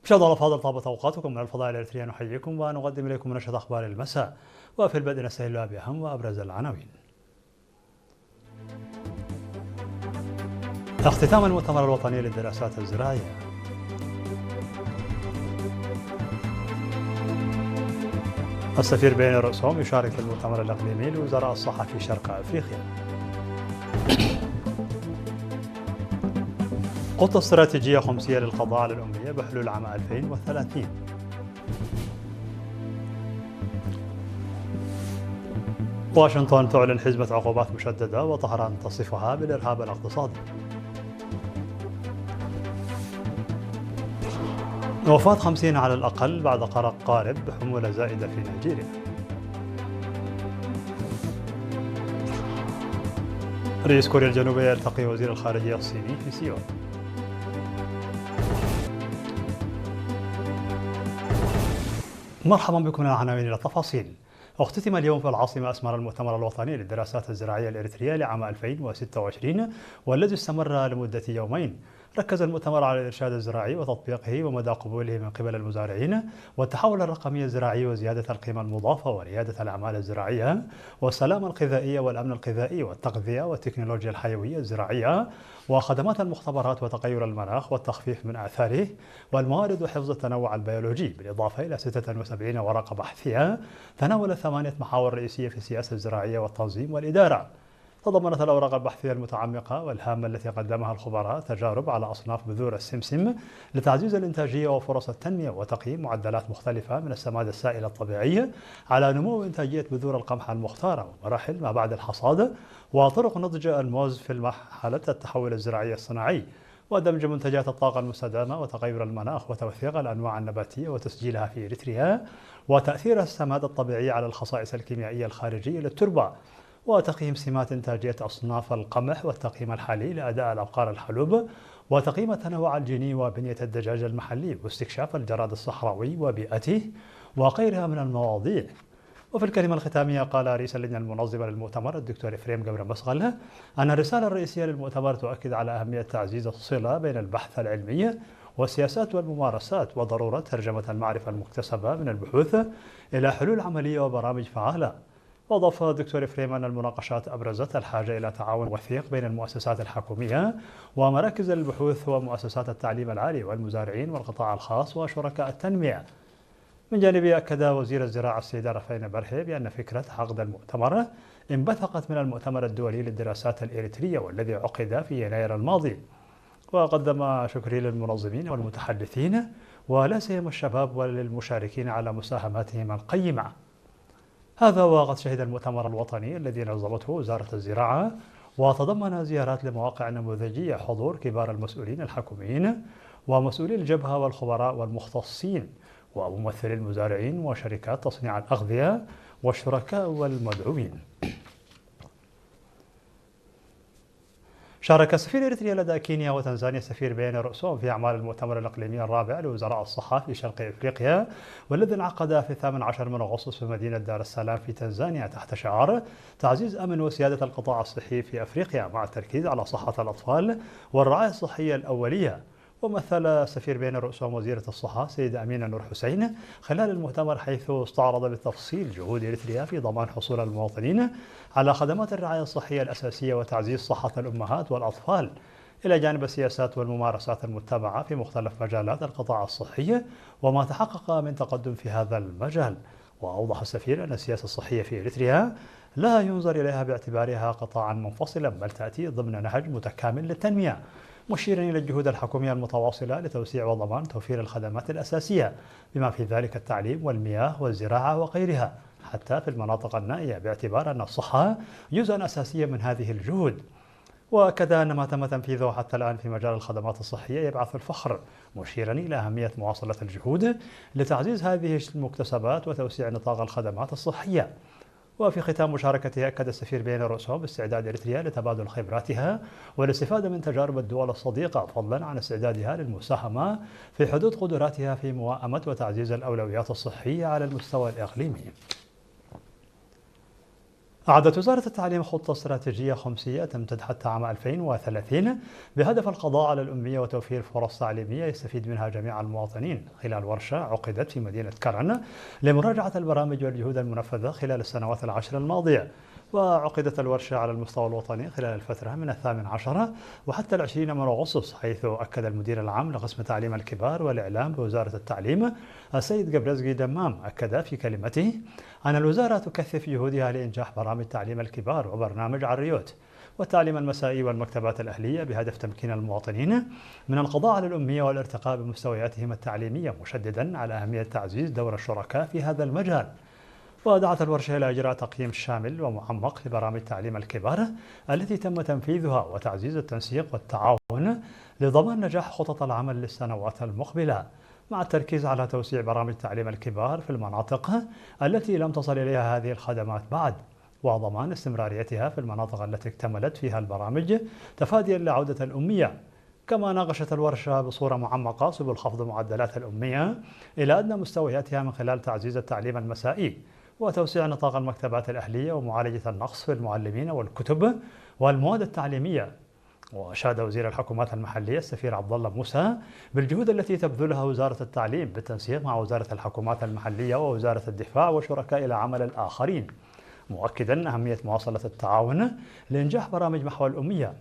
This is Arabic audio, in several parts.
مشاهدينا الأفاضل، طابت أوقاتكم. من الفضاء الإريترية نحييكم ونقدم إليكم نشرة أخبار المساء، وفي البدء نستهل بأهم وأبرز العناوين. اختتام المؤتمر الوطني للدراسات الزراعية. السفير بين رؤسهم يشارك في المؤتمر الإقليمي لوزراء الصحة في شرق أفريقيا. خطة استراتيجية خمسية للقضاء على الأمية بحلول عام 2030. واشنطن تعلن حزمة عقوبات مشددة وطهران تصفها بالإرهاب الاقتصادي. وفاة 50 على الأقل بعد غرق قارب بحمولة زائدة في نيجيريا. رئيس كوريا الجنوبية يلتقي وزير الخارجية الصيني في سيول. مرحبا بكم من العناوين إلى التفاصيل. اختتم اليوم في العاصمة أسمر المؤتمر الوطني للدراسات الزراعية الإريترية لعام 2026، والذي استمر لمدة يومين. ركز المؤتمر على الإرشاد الزراعي وتطبيقه ومدى قبوله من قبل المزارعين، والتحول الرقمي الزراعي وزيادة القيمة المضافة وريادة الأعمال الزراعية والسلامة الغذائية والأمن الغذائي والتغذية والتكنولوجيا الحيوية الزراعية وخدمات المختبرات وتغير المناخ والتخفيف من آثاره والموارد وحفظ التنوع البيولوجي، بالإضافة إلى 76 ورقة بحثية تناولت 8 محاور رئيسية في السياسة الزراعية والتنظيم والإدارة. تضمنت الأوراق البحثية المتعمقة والهامة التي قدمها الخبراء تجارب على أصناف بذور السمسم لتعزيز الإنتاجية وفرص التنمية، وتقييم معدلات مختلفة من السماد السائل الطبيعي على نمو إنتاجية بذور القمح المختارة ومراحل ما بعد الحصاد، وطرق نضج الموز في مرحلة التحول الزراعي الصناعي، ودمج منتجات الطاقة المستدامة وتغير المناخ وتوثيق الأنواع النباتية وتسجيلها في إريتريا، وتأثير السماد الطبيعي على الخصائص الكيميائية الخارجية للتربة، وتقييم سمات إنتاجية أصناف القمح والتقييم الحالي لأداء الأبقار الحلوب، وتقييم التنوع الجيني وبنية الدجاج المحلي، واستكشاف الجراد الصحراوي وبيئته وغيرها من المواضيع. وفي الكلمة الختامية قال رئيس اللجنة المنظمة للمؤتمر الدكتور إفريم جبر مسغل أن الرسالة الرئيسية للمؤتمر تؤكد على أهمية تعزيز الصلة بين البحث العلمي والسياسات والممارسات، وضرورة ترجمة المعرفة المكتسبة من البحوث إلى حلول عملية وبرامج فعالة. وأضاف الدكتور إفريم أن المناقشات أبرزت الحاجة إلى تعاون وثيق بين المؤسسات الحكومية ومراكز البحوث ومؤسسات التعليم العالي والمزارعين والقطاع الخاص وشركاء التنمية. من جانبه أكد وزير الزراعة السيد رفعين برهي بأن فكرة عقد المؤتمر انبثقت من المؤتمر الدولي للدراسات الإريترية والذي عقد في يناير الماضي، وقدم شكري للمنظمين والمتحدثين ولا سيما الشباب وللمشاركين على مساهماتهم القيمة. هذا وقد شهد المؤتمر الوطني الذي نظمته وزارة الزراعة وتضمن زيارات لمواقع نموذجية حضور كبار المسؤولين الحكوميين ومسؤولي الجبهة والخبراء والمختصين وممثلي المزارعين وشركات تصنيع الأغذية والشركاء والمدعوين. شارك السفير إريتريا لدى كينيا وتنزانيا السفير بين رؤسهم في أعمال المؤتمر الإقليمي الرابع لوزراء الصحة في شرق إفريقيا، والذي انعقد في 18 من أغسطس في مدينة دار السلام في تنزانيا تحت شعار تعزيز أمن وسيادة القطاع الصحي في أفريقيا مع التركيز على صحة الأطفال والرعاية الصحية الأولية. ومثل السفير بين رؤسهم وزيرة الصحة سيدة أمينة نور حسين خلال المؤتمر، حيث استعرض بالتفصيل جهود إريتريا في ضمان حصول المواطنين على خدمات الرعاية الصحية الأساسية وتعزيز صحة الأمهات والأطفال، إلى جانب السياسات والممارسات المتبعة في مختلف مجالات القطاع الصحي وما تحقق من تقدم في هذا المجال. وأوضح السفير أن السياسة الصحية في إريتريا لا ينظر إليها باعتبارها قطاعا منفصلا، بل تأتي ضمن نهج متكامل للتنمية، مشيرا إلى الجهود الحكومية المتواصلة لتوسيع وضمان توفير الخدمات الأساسية بما في ذلك التعليم والمياه والزراعة وغيرها حتى في المناطق النائية، باعتبار أن الصحة جزءا أساسيا من هذه الجهود. وكذا أن ما تم تنفيذه حتى الآن في مجال الخدمات الصحية يبعث الفخر، مشيرا إلى أهمية مواصلة الجهود لتعزيز هذه المكتسبات وتوسيع نطاق الخدمات الصحية. وفي ختام مشاركته أكد السفير بين رؤسهم باستعداد إريتريا لتبادل خبراتها والاستفادة من تجارب الدول الصديقة، فضلا عن استعدادها للمساهمة في حدود قدراتها في موائمة وتعزيز الأولويات الصحية على المستوى الإقليمي. أعدت وزارة التعليم خطة استراتيجية خمسية تمتد حتى عام 2030 بهدف القضاء على الأمية وتوفير فرص تعليمية يستفيد منها جميع المواطنين، خلال ورشة عقدت في مدينة كرن لمراجعة البرامج والجهود المنفذة خلال السنوات العشر الماضية. وعقدت الورشة على المستوى الوطني خلال الفترة من 18 وحتى 20 من أغسطس، حيث أكد المدير العام لقسم تعليم الكبار والإعلام بوزارة التعليم السيد قبرزقي دمام أكد في كلمته أن الوزارة تكثف جهودها لإنجاح برامج تعليم الكبار وبرنامج عريوت والتعليم المسائي والمكتبات الأهلية بهدف تمكين المواطنين من القضاء على الأمية والارتقاء بمستوياتهم التعليمية، مشددا على أهمية تعزيز دور الشركاء في هذا المجال. ودعت الورشة إلى إجراء تقييم شامل ومعمق لبرامج تعليم الكبار التي تم تنفيذها وتعزيز التنسيق والتعاون لضمان نجاح خطط العمل للسنوات المقبلة، مع التركيز على توسيع برامج تعليم الكبار في المناطق التي لم تصل إليها هذه الخدمات بعد، وضمان استمراريتها في المناطق التي اكتملت فيها البرامج تفاديا لعودة الأمية. كما ناقشت الورشة بصورة معمقة سبل خفض معدلات الأمية إلى أدنى مستوياتها من خلال تعزيز التعليم المسائي وتوسيع نطاق المكتبات الأهلية ومعالجة النقص في المعلمين والكتب والمواد التعليمية. وأشاد وزير الحكومات المحلية السفير عبد الله موسى بالجهود التي تبذلها وزارة التعليم بالتنسيق مع وزارة الحكومات المحلية ووزارة الدفاع وشركاء العمل الآخرين، مؤكدا أهمية مواصلة التعاون لإنجاح برامج محو الأمية.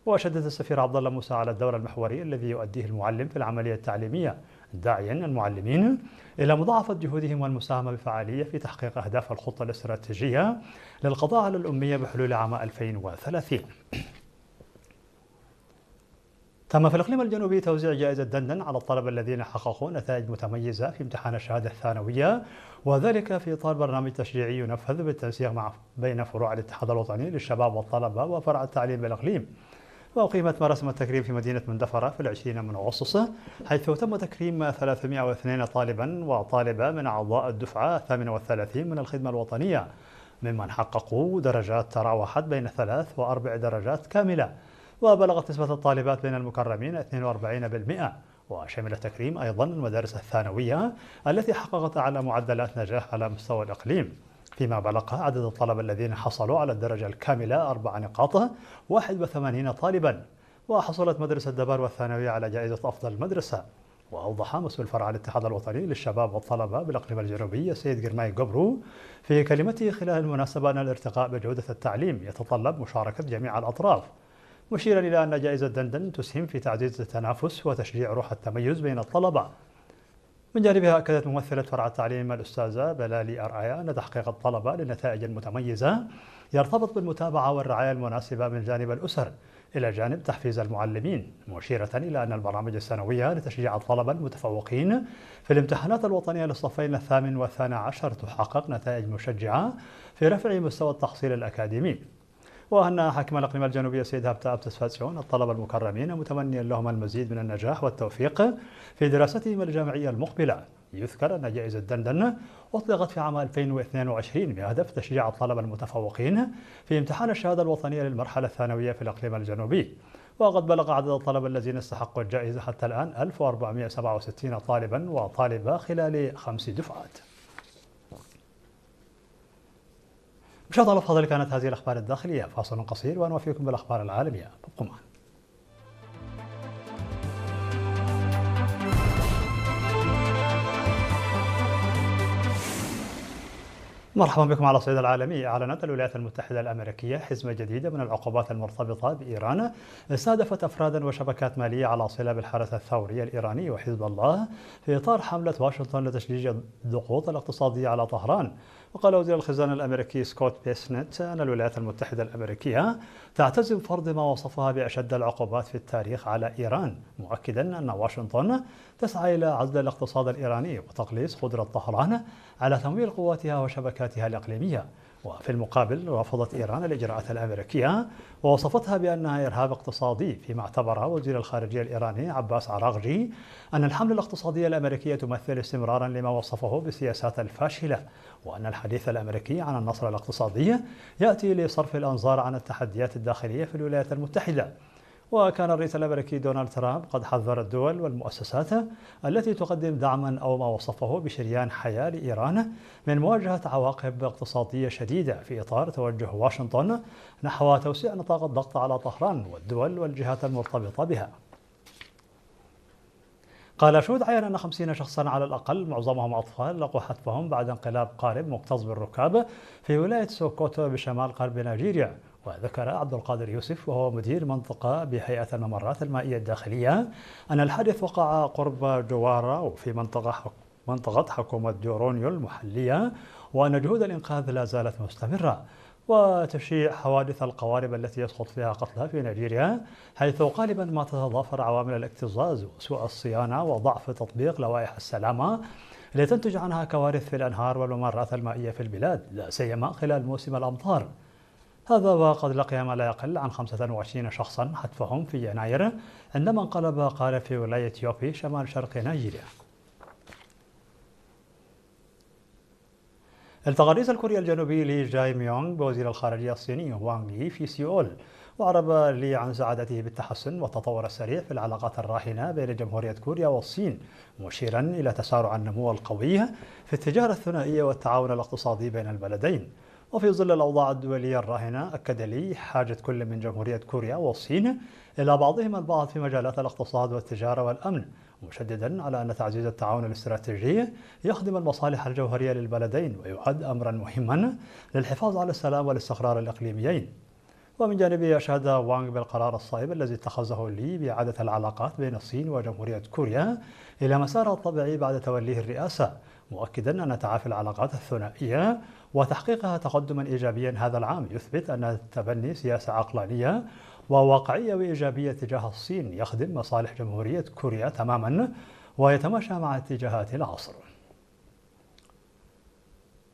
وشدد السفير عبد الله موسى على الدور المحوري الذي يؤديه المعلم في العملية التعليمية، داعيا المعلمين إلى مضاعفة جهودهم والمساهمة بفعالية في تحقيق أهداف الخطة الاستراتيجية للقضاء على الأمية بحلول عام 2030. تم في الإقليم الجنوبي توزيع جائزة دندن على الطلبة الذين حققوا نتائج متميزة في امتحان الشهادة الثانوية، وذلك في إطار برنامج تشجيعي ينفذ بالتنسيق بين فروع الاتحاد الوطني للشباب والطلبة وفرع التعليم بالإقليم. وأقيمت مراسم التكريم في مدينة مندفرة في 20 من أغسطس، حيث تم تكريم 302 طالبا وطالبة من أعضاء الدفعة 38 من الخدمة الوطنية، ممن حققوا درجات تراوحت بين 3 و4 درجات كاملة. وبلغت نسبة الطالبات بين المكرمين 42%. وشمل التكريم أيضا المدارس الثانوية التي حققت أعلى معدلات نجاح على مستوى الإقليم، فيما بلغ عدد الطلبة الذين حصلوا على الدرجة الكاملة 4 نقاط 81 طالبا. وحصلت مدرسة دبار والثانوية على جائزة أفضل مدرسة. وأوضح مسؤول فرع الاتحاد الوطني للشباب والطلبة بالإقليم الجنوبي السيد قرماي قبرو في كلمته خلال المناسبة أن الارتقاء بجودة التعليم يتطلب مشاركة جميع الأطراف، مشيرا إلى أن جائزة دندن تسهم في تعزيز التنافس وتشجيع روح التميز بين الطلبة. من جانبها أكدت ممثلة فرع التعليم الأستاذة بلالي أرعايا أن تحقيق الطلبة للنتائج المتميزة يرتبط بالمتابعة والرعاية المناسبة من جانب الأسر إلى جانب تحفيز المعلمين، مشيرة إلى أن البرامج السنوية لتشجيع الطلبة المتفوقين في الامتحانات الوطنية للصفين الثامن والثاني عشر تحقق نتائج مشجعة في رفع مستوى التحصيل الأكاديمي. وأن حاكم الإقليم الجنوبي السيد هابتا أبتسفاتسيون الطلبة المكرمين متمنيا لهم المزيد من النجاح والتوفيق في دراستهم الجامعية المقبلة. يذكر أن جائزة دندن أطلقت في عام 2022 بهدف تشجيع الطلبة المتفوقين في امتحان الشهادة الوطنية للمرحلة الثانوية في الإقليم الجنوبي. وقد بلغ عدد الطلبة الذين استحقوا الجائزة حتى الآن 1467 طالبا وطالبة خلال 5 دفعات. مشاهدينا الأفاضل، كانت هذه الأخبار الداخلية. فاصل قصير ونوافيكم بالأخبار العالمية، ابقوا معنا. مرحبا بكم على الصعيد العالمي. أعلنت الولايات المتحدة الأمريكية حزمة جديدة من العقوبات المرتبطة بإيران استهدفت أفرادا وشبكات مالية على صلة بالحرس الثوري الإيراني وحزب الله في إطار حملة واشنطن لتشجيع الضغوط الاقتصادية على طهران. وقال وزير الخزانة الأمريكي سكوت بيسنت أن الولايات المتحدة الأمريكية تعتزم فرض ما وصفها بأشد العقوبات في التاريخ على إيران، مؤكدا أن واشنطن تسعى إلى عزل الاقتصاد الإيراني وتقليص قدرة طهران على تمويل قواتها وشبكاتها الإقليمية. وفي المقابل رفضت إيران الإجراءات الأمريكية ووصفتها بأنها إرهاب اقتصادي، فيما اعتبر وزير الخارجية الإيراني عباس عراغجي أن الحملة الاقتصادية الأمريكية تمثل استمرارا لما وصفه بالسياسات الفاشلة، وأن الحديث الأمريكي عن النصر الاقتصادي يأتي لصرف الأنظار عن التحديات الداخلية في الولايات المتحدة. وكان الرئيس الأمريكي دونالد ترامب قد حذر الدول والمؤسسات التي تقدم دعما أو ما وصفه بشريان حياة لإيران من مواجهة عواقب اقتصادية شديدة في إطار توجه واشنطن نحو توسيع نطاق الضغط على طهران والدول والجهات المرتبطة بها. قال شهود عين أن 50 شخصا على الأقل معظمهم أطفال لقوا حتفهم بعد انقلاب قارب مكتظ بالركاب في ولاية سوكوتو بشمال غرب نيجيريا. وذكر عبد القادر يوسف وهو مدير منطقة بهيئة الممرات المائية الداخلية أن الحادث وقع قرب جوارا وفي منطقة حكومة دورونيو المحلية، وأن جهود الإنقاذ لا زالت مستمرة. وتشيع حوادث القوارب التي يسقط فيها قتلى في نيجيريا، حيث غالبا ما تتضافر عوامل الاكتظاظ وسوء الصيانة وضعف تطبيق لوائح السلامة لتنتج عنها كوارث في الأنهار والممرات المائية في البلاد، لا سيما خلال موسم الأمطار. هذا وقد لقي ما لا يقل عن 25 شخصا حتفهم في يناير عندما انقلب قارب في ولاية يوبي شمال شرق نيجيريا. التقى الرئيس الكوري الجنوبي لي جاي ميونغ بوزير الخارجية الصيني وانغ يي في سيول، وعرب لي عن سعادته بالتحسن والتطور السريع في العلاقات الراهنة بين جمهورية كوريا والصين، مشيرا إلى تسارع النمو القوي في التجارة الثنائية والتعاون الاقتصادي بين البلدين. وفي ظل الأوضاع الدولية الراهنة، أكد لي حاجة كل من جمهورية كوريا والصين إلى بعضهما البعض في مجالات الاقتصاد والتجارة والأمن، مشددا على أن تعزيز التعاون الاستراتيجي يخدم المصالح الجوهرية للبلدين ويعد أمرا مهما للحفاظ على السلام والاستقرار الإقليميين. ومن جانبه أشاد وانغ بالقرار الصائب الذي اتخذه لي بإعادة العلاقات بين الصين وجمهورية كوريا إلى مسارها الطبيعي بعد توليه الرئاسة، مؤكدا أن تعافي العلاقات الثنائية وتحقيقها تقدما إيجابيا هذا العام يثبت أن تبني سياسة عقلانية وواقعية وإيجابية تجاه الصين يخدم مصالح جمهورية كوريا تماما ويتماشى مع اتجاهات العصر.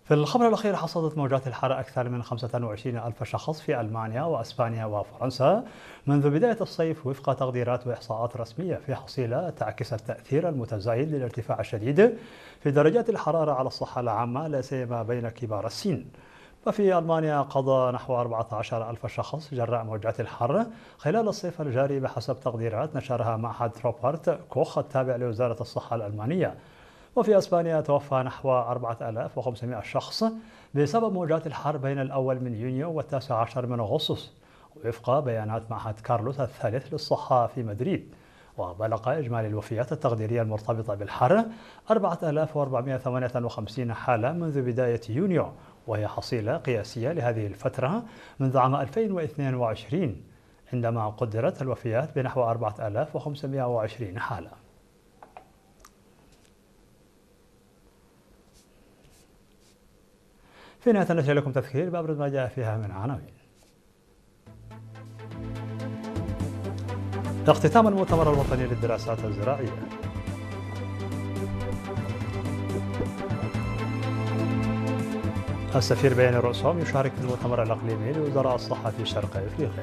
في الخبر الأخير، حصدت موجات الحر أكثر من 25 ألف شخص في ألمانيا وأسبانيا وفرنسا منذ بداية الصيف وفق تقديرات وإحصاءات رسمية، في حصيلة تعكس التأثير المتزايد للارتفاع الشديد في درجات الحرارة على الصحة العامة لا سيما بين كبار السن. وفي ألمانيا قضى نحو 14 ألف شخص جراء موجات الحر خلال الصيف الجاري بحسب تقديرات نشرها معهد روبرت كوخ التابع لوزارة الصحة الألمانية. وفي أسبانيا توفى نحو 4500 شخص بسبب موجات الحر بين الأول من يونيو والتاسع عشر من أغسطس وفق بيانات معهد كارلوس الثالث للصحة في مدريد. وبلغ إجمالي الوفيات التقديرية المرتبطة بالحر 4458 حالة منذ بداية يونيو، وهي حصيلة قياسية لهذه الفترة منذ عام 2022 عندما قدرت الوفيات بنحو 4520 حالة. في نهاية نشر لكم تذكير بأبرز ما جاء فيها من عناوين. اختتام المؤتمر الوطني للدراسات الزراعية. السفير بيان رؤسهم يشارك في المؤتمر الإقليمي لوزراء الصحة في شرق أفريقيا.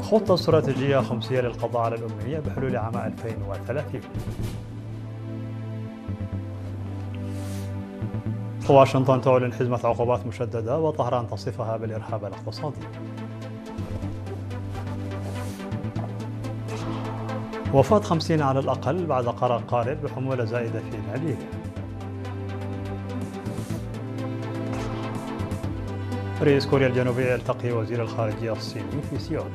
خطة استراتيجية خمسية للقضاء على الأمية بحلول عام 2030. واشنطن تعلن حزمة عقوبات مشددة وطهران تصفها بالإرهاب الاقتصادي. وفاة 50 على الأقل بعد قرار قارب بحمولة زائدة في نيجيريا. رئيس كوريا الجنوبية يلتقي وزير الخارجية الصيني في سيول.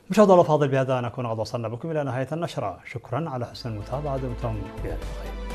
مشاهدينا الأفاضل، بهذا نكون قد وصلنا بكم إلى نهاية النشرة. شكرا على حسن المتابعة، دمتم بألف خير.